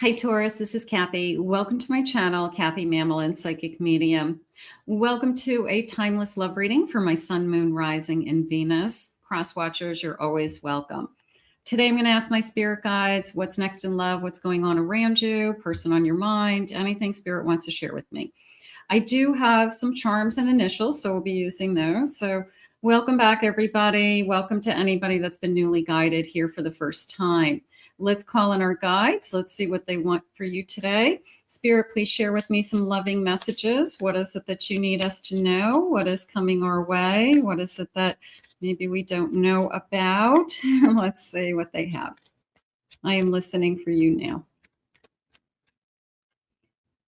Hi Taurus, this is Kathy. Welcome to my channel, Kathy Mamolen, Psychic Medium. Welcome to a timeless love reading for my Sun, Moon, Rising, and Venus. Cross watchers, you're always welcome. Today I'm going to ask my spirit guides what's next in love, what's going on around you, person on your mind, anything spirit wants to share with me. I do have some charms and initials, so we'll be using those. So welcome back, everybody. Welcome to anybody that's been newly guided here for the first time. Let's call in our guides. Let's see what they want for you today. Spirit, please share with me some loving messages. What is it that you need us to know? What is coming our way? What is it that maybe we don't know about? Let's see what they have. I am listening for you now.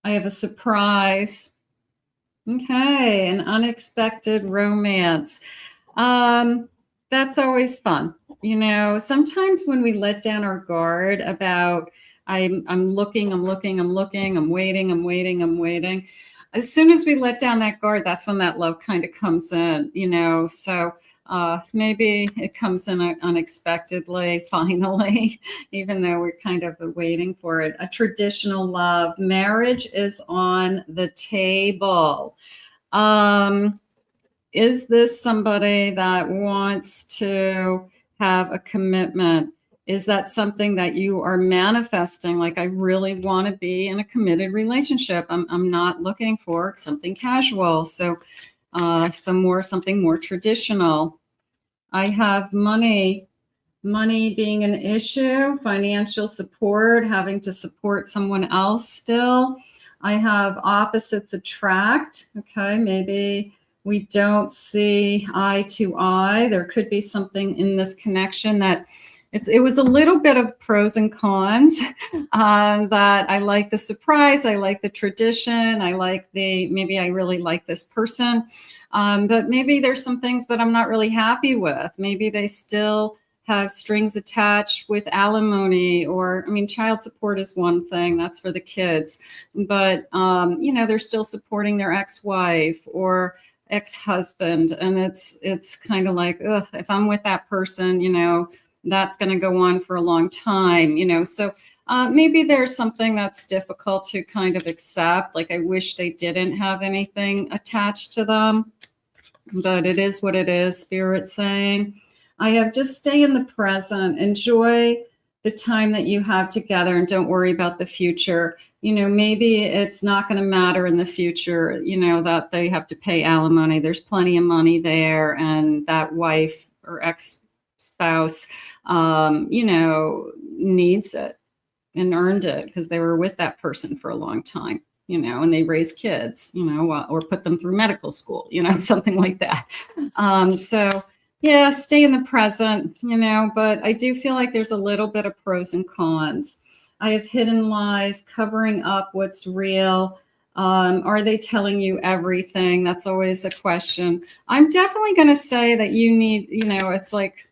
I have a surprise. Okay, an unexpected romance. That's always fun. You know, sometimes when we let down our guard about I'm looking, I'm waiting. As soon as we let down that guard, that's when that love kind of comes in, you know. So maybe it comes in unexpectedly, finally, even though we're kind of waiting for it. A traditional love. Marriage is on the table. Is this somebody that wants to have a commitment? Is that something that you are manifesting? Like, I really want to be in a committed relationship. I'm not looking for something casual. So something more traditional. I have money being an issue, financial support, having to support someone else still. I have opposites attract. Okay, maybe we don't see eye to eye. There could be something in this connection that it was a little bit of pros and cons. That I like the surprise, I like the tradition, I like maybe I really like this person, but maybe there's some things that I'm not really happy with. Maybe they still have strings attached with alimony, or, I mean, child support is one thing, that's for the kids, but you know, they're still supporting their ex-wife or ex-husband, and it's kind of like, ugh, if I'm with that person, you know, that's going to go on for a long time, you know. So maybe there's something that's difficult to kind of accept, like I wish they didn't have anything attached to them, but it is what it is. Spirit's saying I have just stay in the present, enjoy the time that you have together, and don't worry about the future. You know, maybe it's not going to matter in the future, you know, that they have to pay alimony. There's plenty of money there, and that wife or ex-spouse, you know, needs it and earned it because they were with that person for a long time, you know, and they raise kids, you know, or put them through medical school, you know, something like that. So yeah, stay in the present, you know, but I do feel like there's a little bit of pros and cons. I have hidden lies, covering up what's real. Are they telling you everything? That's always a question. I'm definitely going to say that you need, you know, it's like,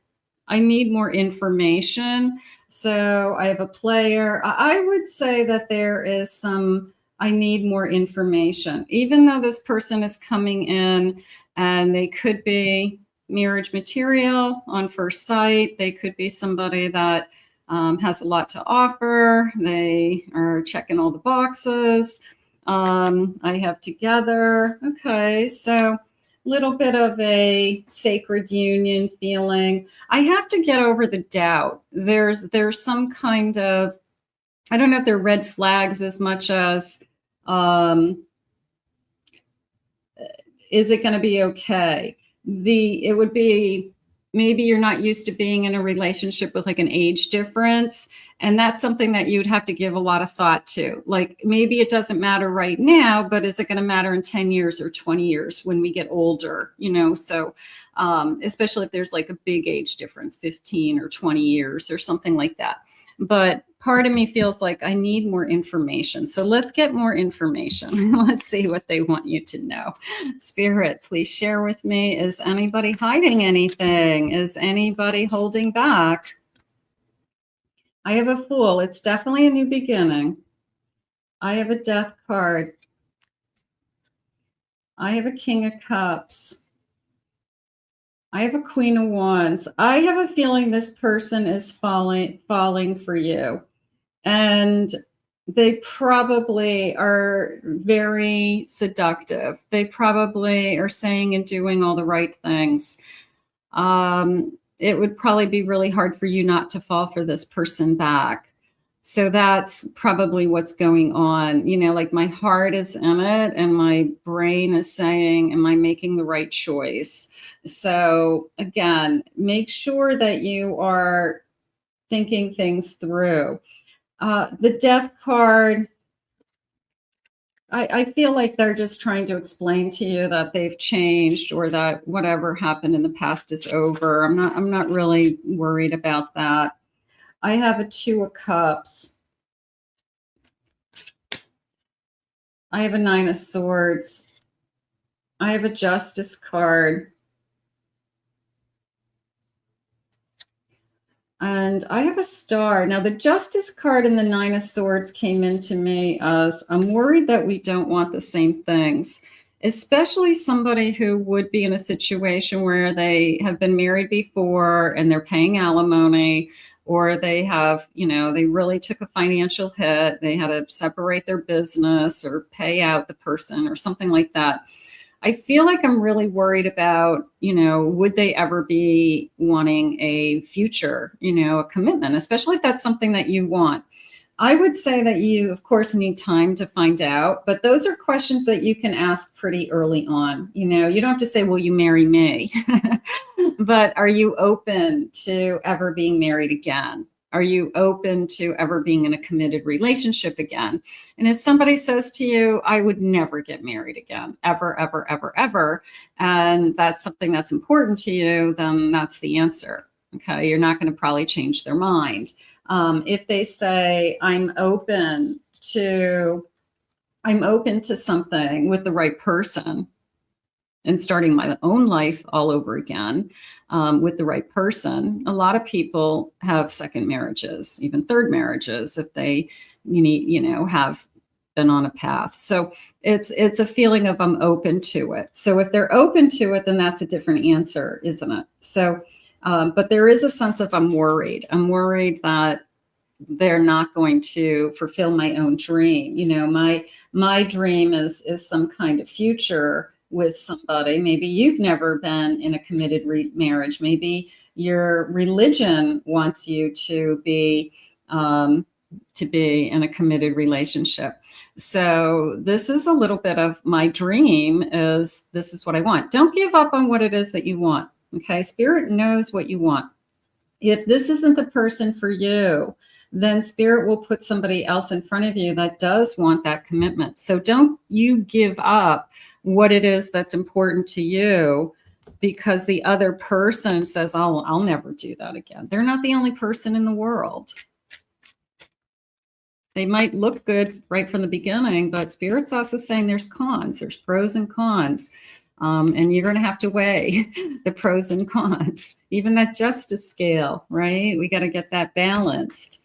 I need more information. So I have a player. I would say that there is I need more information, even though this person is coming in and they could be marriage material on first sight. They could be somebody that has a lot to offer. They are checking all the boxes. I have together. Okay, so little bit of a sacred union feeling. I have to get over the doubt. There's some kind of, I don't know if they're red flags as much as, is it going to be okay? It would be, maybe you're not used to being in a relationship with like an age difference. And that's something that you'd have to give a lot of thought to. Like, maybe it doesn't matter right now, but is it going to matter in 10 years or 20 years when we get older, you know? So especially if there's like a big age difference, 15 or 20 years or something like that. But part of me feels like I need more information. So let's get more information. Let's see what they want you to know. Spirit, please share with me. Is anybody hiding anything? Is anybody holding back? I have a Fool. It's definitely a new beginning. I have a Death card. I have a King of Cups. I have a Queen of Wands. I have a feeling this person is falling for you. And They probably are very seductive. They probably are saying and doing all the right things. It would probably be really hard for you not to fall for this person back. So that's probably what's going on. You know, like my heart is in it and my brain is saying, am I making the right choice? So again, make sure that you are thinking things through. The death card, I feel like they're just trying to explain to you that they've changed or that whatever happened in the past is over. I'm not really worried about that. I have a 2 of Cups. I have a 9 of Swords. I have a Justice card. And I have a Star. Now, the Justice card and the 9 of Swords came into me as I'm worried that we don't want the same things, especially somebody who would be in a situation where they have been married before and they're paying alimony, or they have, you know, they really took a financial hit. They had to separate their business or pay out the person or something like that. I feel like I'm really worried about, you know, would they ever be wanting a future, you know, a commitment, especially if that's something that you want. I would say that you, of course, need time to find out, but those are questions that you can ask pretty early on. You know, you don't have to say, will you marry me? But are you open to ever being married again? Are you open to ever being in a committed relationship again? And if somebody says to you, I would never get married again, ever, ever, ever, ever, and that's something that's important to you, then that's the answer. Okay, you're not going to probably change their mind. If they say, I'm open to something with the right person and starting my own life all over again with the right person. A lot of people have second marriages, even third marriages, if they have been on a path. So it's a feeling of I'm open to it. So if they're open to it, then that's a different answer, isn't it? So, but there is a sense of I'm worried. I'm worried that they're not going to fulfill my own dream. You know, my dream is some kind of future with somebody. Maybe you've never been in a committed marriage. Maybe your religion wants you to be in a committed relationship. So this is a little bit of my dream. This is what I want. Don't give up on what it is that you want. Okay, Spirit knows what you want. If this isn't the person for you, then Spirit will put somebody else in front of you that does want that commitment. So don't you give up what it is that's important to you because the other person says, oh, I'll never do that again. They're not the only person in the world. They might look good right from the beginning, but Spirit's also saying there's cons, there's pros and cons. And you're going to have to weigh the pros and cons, even that justice scale, right? We got to get that balanced.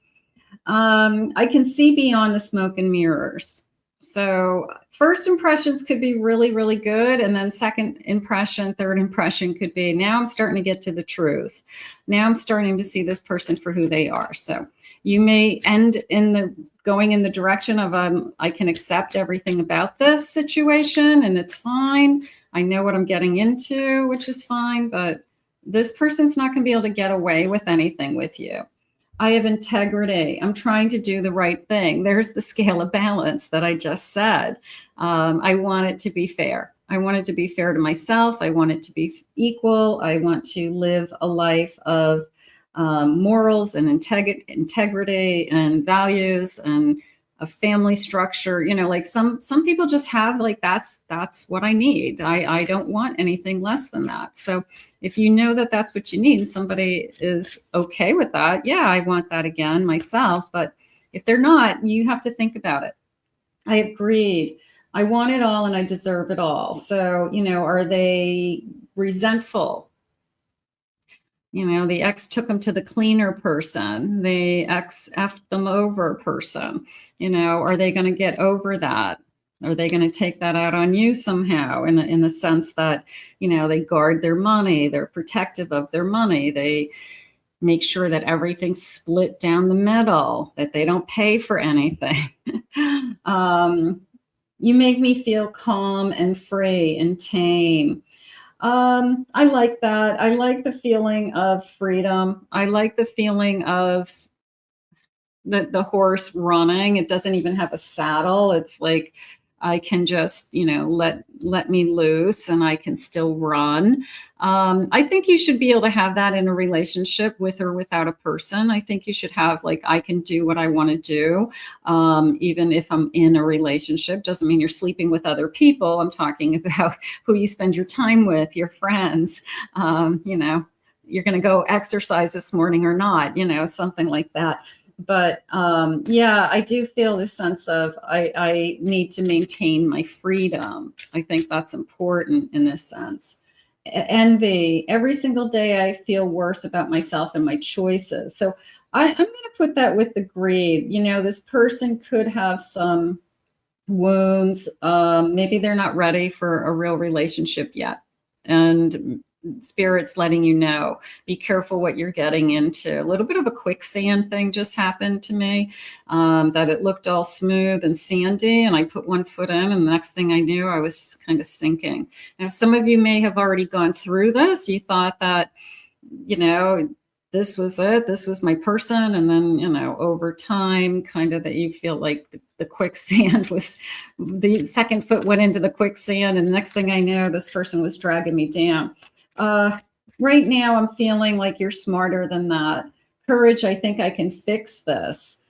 I can see beyond the smoke and mirrors. So first impressions could be really, really good. And then second impression, third impression could be, now I'm starting to get to the truth. Now I'm starting to see this person for who they are. So you may end going in the direction of, I can accept everything about this situation and it's fine. I know what I'm getting into, which is fine, but this person's not going to be able to get away with anything with you. I have integrity. I'm trying to do the right thing. There's the scale of balance that I just said. I want it to be fair. I want it to be fair to myself. I want it to be equal. I want to live a life of morals and integrity and values and a family structure. You know, like some people just have like, that's what I need. I don't want anything less than that. So if you know that that's what you need and somebody is okay with that, yeah, I want that again myself. But if they're not, you have to think about it. I have greed. I want it all and I deserve it all. So, you know, are they resentful? You know, the ex took them to the cleaner person. The ex effed them over person. You know, are they going to get over that? Are they going to take that out on you somehow in the sense that, you know, they guard their money, they're protective of their money, they make sure that everything's split down the middle, that they don't pay for anything. You make me feel calm and free and tame. I like that. I like the feeling of freedom. I like the feeling of the horse running. It doesn't even have a saddle. It's like I can just, let me loose and I can still run. I think you should be able to have that in a relationship with or without a person. I think you should have like, I can do what I want to do. Even if I'm in a relationship, doesn't mean you're sleeping with other people. I'm talking about who you spend your time with, your friends, you're going to go exercise this morning or not, something like that. But yeah, I do feel this sense of I need to maintain my freedom. I think that's important in this sense. Envy. Every single day I feel worse about myself and my choices. So I'm going to put that with the greed. This person could have some wounds. Maybe they're not ready for a real relationship yet. And Spirit's letting you know, be careful what you're getting into. A little bit of a quicksand thing just happened to me, that it looked all smooth and sandy, and I put one foot in, and the next thing I knew, I was kind of sinking. Now, some of you may have already gone through this. You thought that, this was it, this was my person, and then, over time, kind of that you feel like the quicksand was, the second foot went into the quicksand, and the next thing I know, this person was dragging me down. Right now, I'm feeling like you're smarter than that. Courage, I think I can fix this.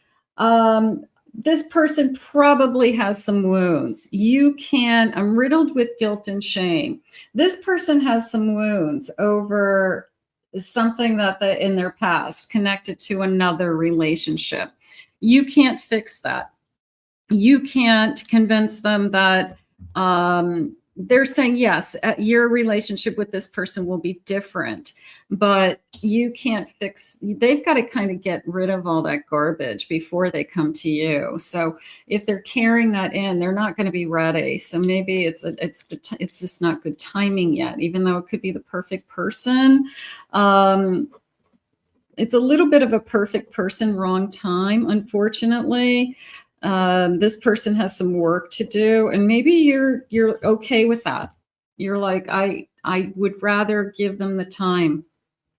This person probably has some wounds. I'm riddled with guilt and shame. This person has some wounds over something that in their past connected to another relationship. You can't fix that. You can't convince them that, they're saying, yes, your relationship with this person will be different, but you can't they've got to kind of get rid of all that garbage before they come to you. So if they're carrying that in, they're not going to be ready. So maybe it's just not good timing yet, even though it could be the perfect person. It's a little bit of a perfect person, wrong time, unfortunately. This person has some work to do, and maybe you're okay with that. You're like, I would rather give them the time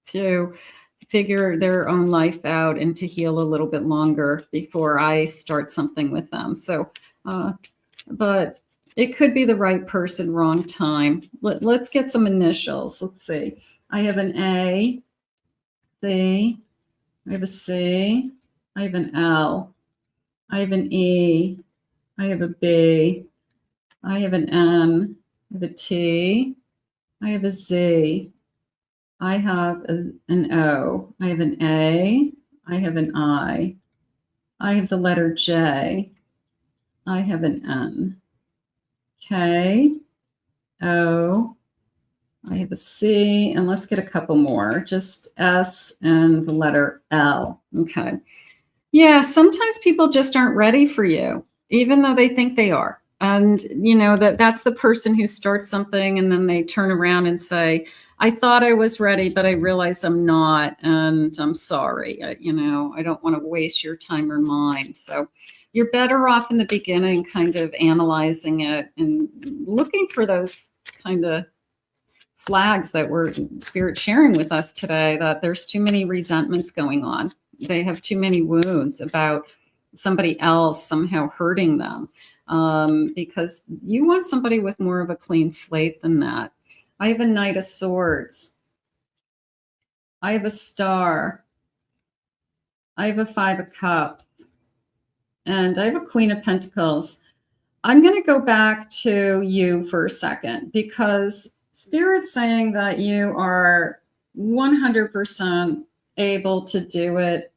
to figure their own life out and to heal a little bit longer before I start something with them. So, but it could be the right person, wrong time. Let's get some initials. Let's see. I have an A, C, I have a C, I have an L, I have an E, I have a B, I have an N, I have a T, I have a Z, I have an O, I have an A, I have an I have the letter J, I have an N, K, O, I have a C, and let's get a couple more, just S and the letter L. Okay. Yeah, sometimes people just aren't ready for you, even though they think they are. And, that's the person who starts something and then they turn around and say, I thought I was ready, but I realize I'm not. And I'm sorry. I don't want to waste your time or mine. So you're better off in the beginning kind of analyzing it and looking for those kind of flags that were Spirit sharing with us today, that there's too many resentments going on. They have too many wounds about somebody else somehow hurting them, because you want somebody with more of a clean slate than that. I have a Knight of Swords. I have a Star. I have a Five of Cups. And I have a Queen of Pentacles. I'm going to go back to you for a second, because Spirit's saying that you are 100% able to do it.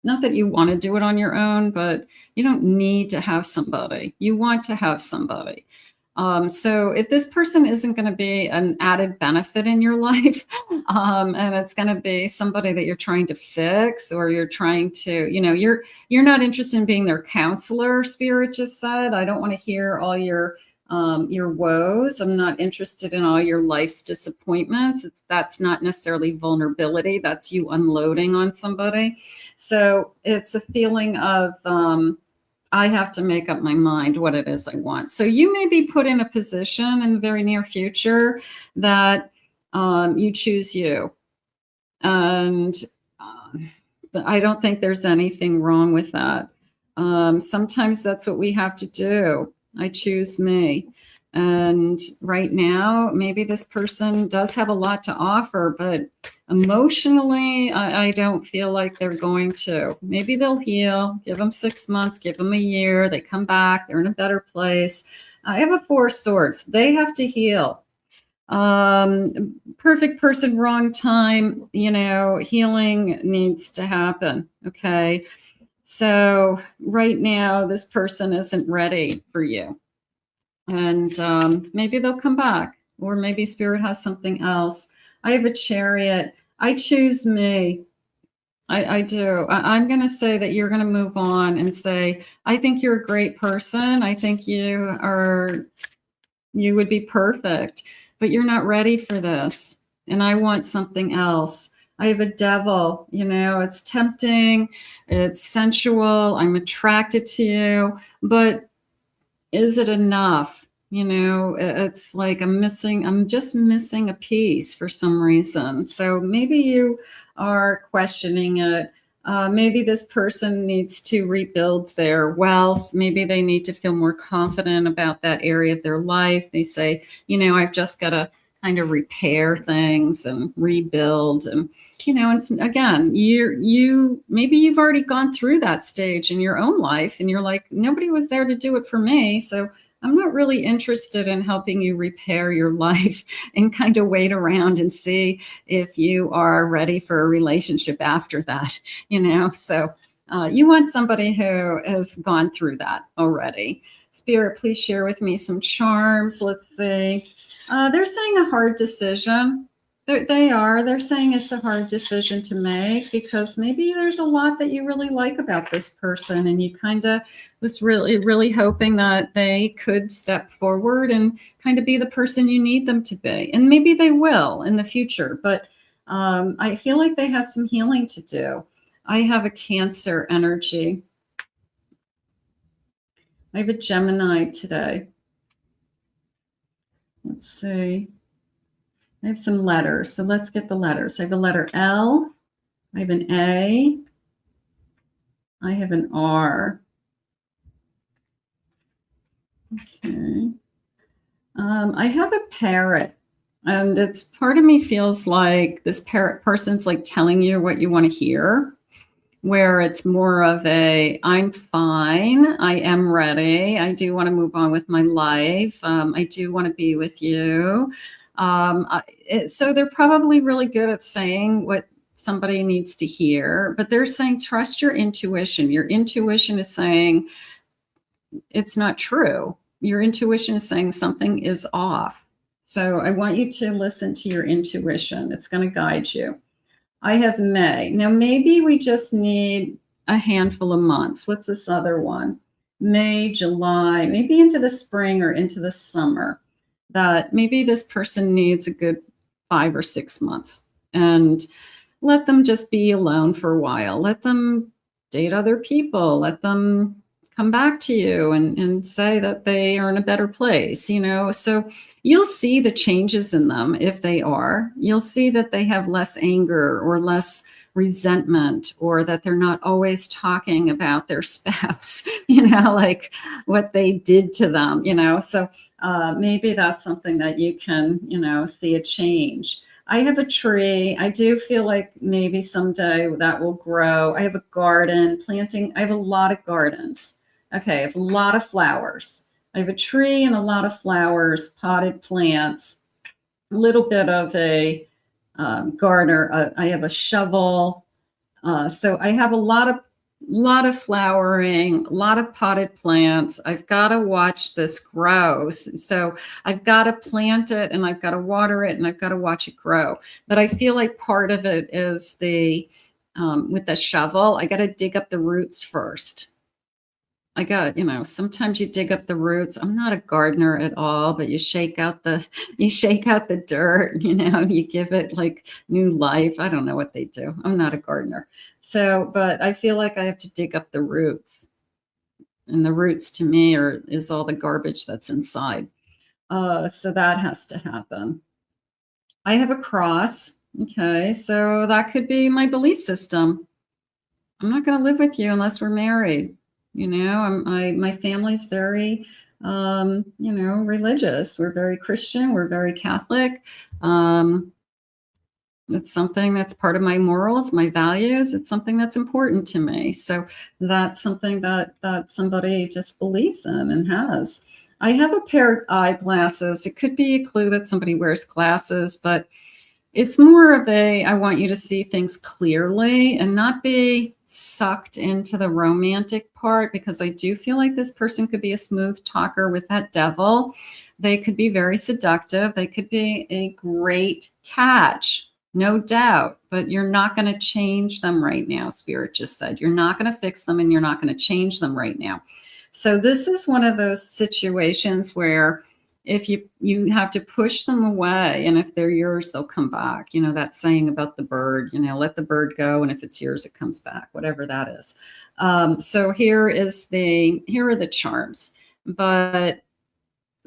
Not that you want to do it on your own, but you don't need to have somebody. You want to have somebody. So if this person isn't going to be an added benefit in your life, and it's going to be somebody that you're trying to fix, or you're trying to, you're not interested in being their counselor, Spirit just said. I don't want to hear all your woes. I'm not interested in all your life's disappointments. That's not necessarily vulnerability. That's you unloading on somebody. So it's a feeling of, I have to make up my mind what it is I want. So you may be put in a position in the very near future that you choose you. And I don't think there's anything wrong with that. Sometimes that's what we have to do. I choose me. And right now, maybe this person does have a lot to offer, but emotionally, I don't feel like they're going to. Maybe they'll heal, give them 6 months, give them a year, they come back, they're in a better place. I have a 4 of Swords. They have to heal. Perfect person, wrong time, healing needs to happen. Okay. So right now, this person isn't ready for you. And maybe they'll come back, or maybe spirit has something else. I have a Chariot. I choose me. I do. I'm going to say that you're going to move on and say, I think you're a great person. I think you would be perfect, but you're not ready for this. And I want something else. I have a Devil, it's tempting, it's sensual, I'm attracted to you, but is it enough? It's like I'm just missing a piece for some reason. So maybe you are questioning it. Maybe this person needs to rebuild their wealth. Maybe they need to feel more confident about that area of their life. They say, I've just got to kind of repair things and rebuild. And, and again, maybe you've already gone through that stage in your own life and you're like, nobody was there to do it for me. So I'm not really interested in helping you repair your life and kind of wait around and see if you are ready for a relationship after that, So you want somebody who has gone through that already. Spirit, please share with me some charms. Let's see. They're saying a hard decision. They're saying it's a hard decision to make because maybe there's a lot that you really like about this person and you kind of was really, really hoping that they could step forward and kind of be the person you need them to be. And maybe they will in the future, but I feel like they have some healing to do. I have a Cancer energy. I have a Gemini today. Let's see. I have some letters. So let's get the letters. I have a letter L. I have an A. I have an R. Okay. I have a parrot. And it's part of me feels like this parrot person's like telling you what you want to hear, where it's more of a, I'm fine, I am ready, I do want to move on with my life, I do want to be with you. So they're probably really good at saying what somebody needs to hear, but they're saying, trust your intuition. Your intuition is saying it's not true. Your intuition is saying something is off. So I want you to listen to your intuition. It's going to guide you. I have May. Now, maybe we just need a handful of months. What's this other one? May, July, maybe into the spring or into the summer. That maybe this person needs a good 5 or 6 months. And let them just be alone for a while. Let them date other people. Let them come back to you and say that they are in a better place, So you'll see the changes in them if they are. You'll see that they have less anger or less resentment, or that they're not always talking about their spouse, like what they did to them, So maybe that's something that you can, see a change. I have a tree. I do feel like maybe someday that will grow. I have a garden, planting. I have a lot of gardens. Okay, I have a lot of flowers. I have a tree and a lot of flowers, potted plants, a little bit of a gardener. I have a shovel. So I have a lot of flowering, a lot of potted plants. I've got to watch this grow. So I've got to plant it and I've got to water it and I've got to watch it grow. But I feel like part of it is with the shovel, I got to dig up the roots first. I got, sometimes you dig up the roots. I'm not a gardener at all, but you shake out the dirt, you give it like new life. I don't know what they do. I'm not a gardener. So, but I feel like I have to dig up the roots. And the roots to me is all the garbage that's inside. So that has to happen. I have a cross. Okay, so that could be my belief system. I'm not going to live with you unless we're married. You know, my family's very, you know, religious. We're very Christian. We're very Catholic. It's something that's part of my morals, my values. It's something that's important to me. So that's something that somebody just believes in and has. I have a pair of eyeglasses. It could be a clue that somebody wears glasses, but it's more of I want you to see things clearly and not be sucked into the romantic part, because I do feel like this person could be a smooth talker with that devil. They could be very seductive. They could be a great catch, no doubt, but you're not going to change them right now. Spirit just said, you're not going to fix them and you're not going to change them right now. So this is one of those situations where if you have to push them away, and if they're yours, they'll come back. You know, that saying about the bird, you know, let the bird go, and if it's yours, it comes back, whatever that is. So here are the charms, but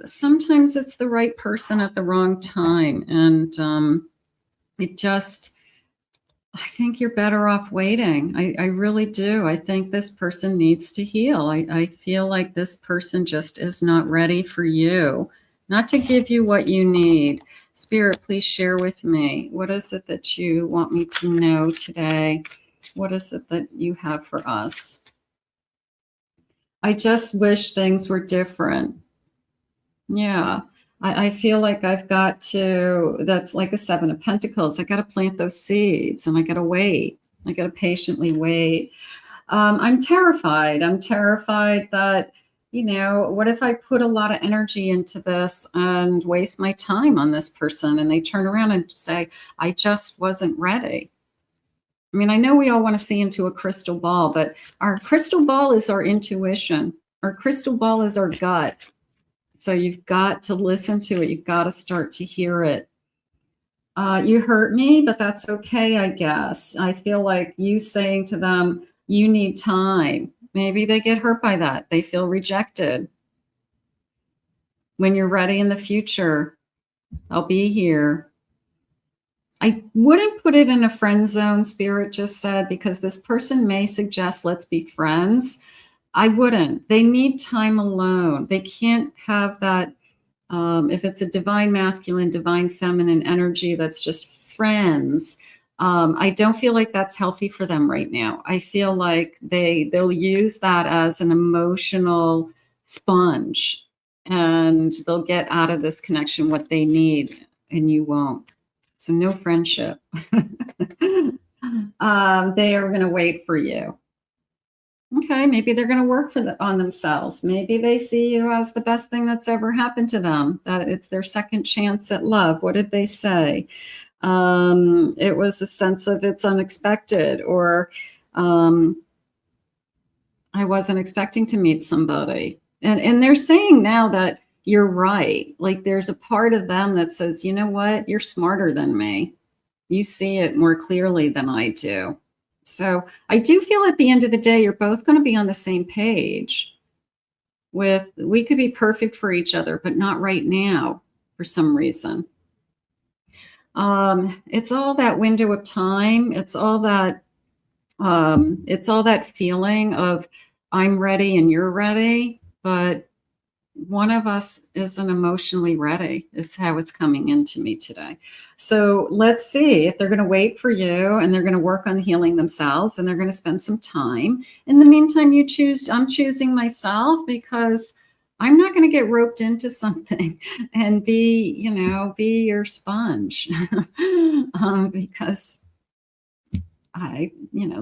sometimes it's the right person at the wrong time. And I think you're better off waiting. I really do. I think this person needs to heal. I feel like this person just is not ready for you, not to give you what you need. Spirit, please share with me. What is it that you want me to know today? What is it that you have for us? I just wish things were different. Yeah. I feel like I've got to, that's like a 7 of Pentacles. I got to plant those seeds and I got to wait. I got to patiently wait. I'm terrified. I'm terrified that, you know, what if I put a lot of energy into this and waste my time on this person and they turn around and say, I just wasn't ready. I mean, I know we all want to see into a crystal ball, but our crystal ball is our intuition. Our crystal ball is our gut. So you've got to listen to it. You've got to start to hear it. You hurt me, but that's okay, I guess. I feel like you saying to them, you need time. Maybe they get hurt by that. They feel rejected. When you're ready in the future, I'll be here. I wouldn't put it in a friend zone, Spirit just said, because this person may suggest, let's be friends. I wouldn't. They need time alone. They can't have that. If it's a divine masculine, divine feminine energy that's just friends, I don't feel like that's healthy for them right now. I feel like they'll use that as an emotional sponge, and they'll get out of this connection what they need, and you won't. So no friendship. They are going to wait for you. Okay, maybe they're going to work on themselves. Maybe they see you as the best thing that's ever happened to them, that it's their second chance at love. What did they say? It was a sense of it's unexpected, or I wasn't expecting to meet somebody. And they're saying now that you're right. Like there's a part of them that says, you know what? You're smarter than me. You see it more clearly than I do. So I do feel at the end of the day, you're both going to be on the same page with, we could be perfect for each other, but not right now for some reason. It's all that window of time. It's all that feeling of I'm ready and you're ready, but one of us isn't emotionally ready is how it's coming into me today. So let's see if they're going to wait for you and they're going to work on healing themselves and they're going to spend some time. In the meantime, I'm choosing myself, because I'm not going to get roped into something and be your sponge because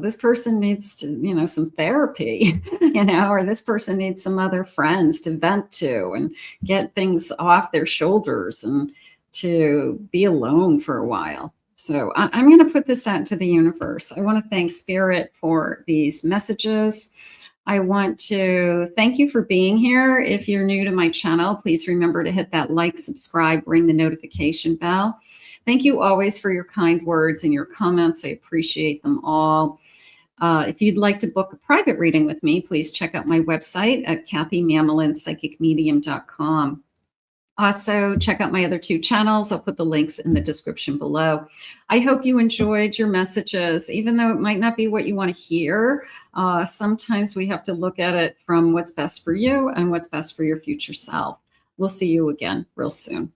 this person needs to, some therapy, or this person needs some other friends to vent to and get things off their shoulders and to be alone for a while. So I'm going to put this out into the universe. I want to thank Spirit for these messages. I want to thank you for being here. If you're new to my channel, please remember to hit that like, subscribe, ring the notification bell. Thank you always for your kind words and your comments. I appreciate them all. If you'd like to book a private reading with me, please check out my website at KathyMamolenPsychicMedium.com. Also, check out my other 2 channels. I'll put the links in the description below. I hope you enjoyed your messages, even though it might not be what you want to hear. Sometimes we have to look at it from what's best for you and what's best for your future self. We'll see you again real soon.